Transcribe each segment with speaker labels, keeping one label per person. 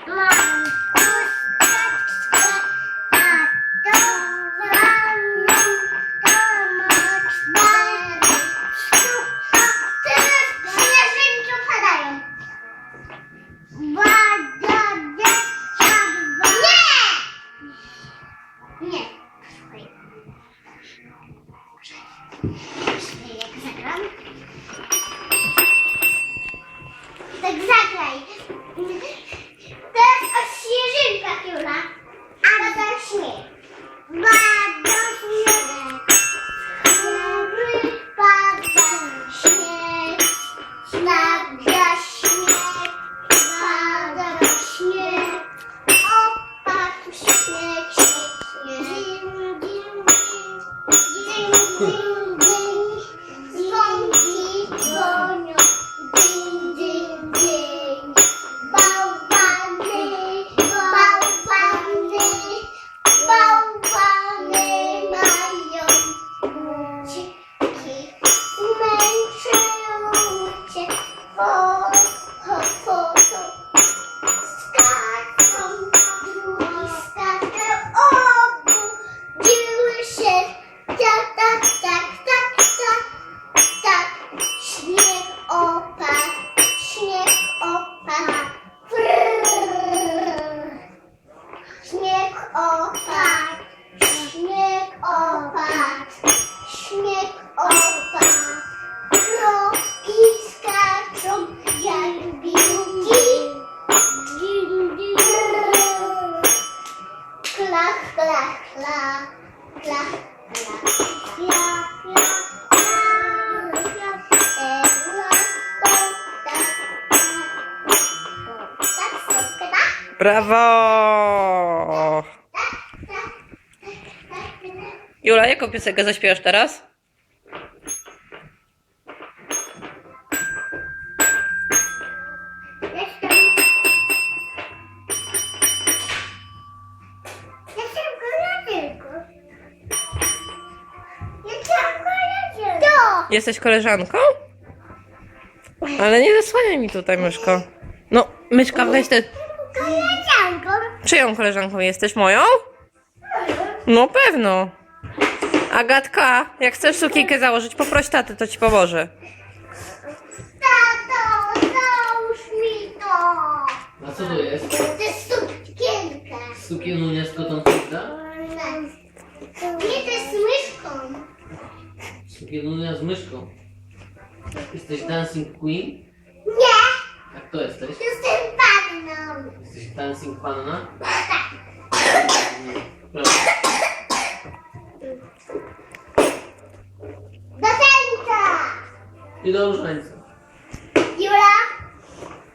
Speaker 1: mam chusteczkę, a to walną, to ma 4 sztuk. Teraz śnieżynki opadają. Nie! Nie. Jak zagram? Tak zagraj. Teraz o śnieżynkach, Jula. A to śnieg. Pada śnieg. Chmury pada śnieg. Pada śnieg. Pada śnieg. Opadł śnieg, śnieg, śnieg. Ding, ding, ding. Ding, ding, ding. Dzwonki dzwonią. Ding, ding, ding. Bałwany, bałwany, bałwany mają buciki. Zmęczyły się. Ho, ho, ho, ho. Skaczą, drugi skacze. Obudziły się. Tak, tak, tak, tak, tak, tak. Śnieg opadł, śnieg opadł. Frrrr. Śnieg opadł, śnieg opadł, śnieg opadł. Krowki skaczą jak biłki. Ding, ding. Klach, klach, klach, klach, klach, klach, klach, klach.
Speaker 2: Brawo! Jula, jaką piosenkę zaśpiewasz teraz? Jesteś koleżanką? Ale nie zasłaniaj mi tutaj, myszko. No, myszka, weź te...
Speaker 1: Koleżanką.
Speaker 2: Czyją koleżanką jesteś? Moją? No pewno. Agatka, jak chcesz sukienkę założyć, poproś tatę, to ci pomoże.
Speaker 1: Tato, załóż mi to.
Speaker 3: A co to jest?
Speaker 1: To jest sukienka.
Speaker 3: Sukienunia z kotątnika?
Speaker 1: Nie, to jest myszką.
Speaker 3: Sukienunia z myszką. Jesteś Dancing Queen?
Speaker 1: Nie,
Speaker 3: A kto jesteś?
Speaker 1: jestem panną.
Speaker 3: Jesteś Dancing Panna?
Speaker 1: Tak.
Speaker 3: Proszę.
Speaker 1: Do tańca.
Speaker 3: I do różańca.
Speaker 1: Jula,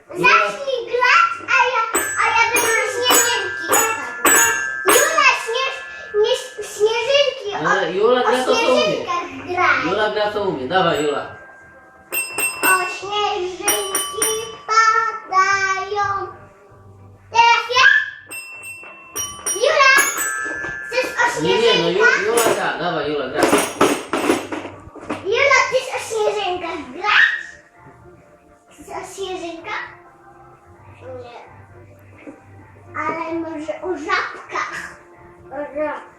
Speaker 1: zacznij grać, a ja będę śnieżynki. Jula, śnieżynki.
Speaker 3: Ale Jula gra to, co umie.
Speaker 1: Śnieżynkach graj.
Speaker 3: Jula gra to umie. Dawaj, Jula.
Speaker 1: O śnieżynki padają. Teraz ja? Jula, chcesz o
Speaker 3: Nie, no
Speaker 1: śnieżynkach?
Speaker 3: Jula gra. Dawaj, Jula gra.
Speaker 1: Jula, chcesz o śnieżynkach grać? Chcesz o śnieżynkach? Nie. Ale może o żabkach. O żabkach.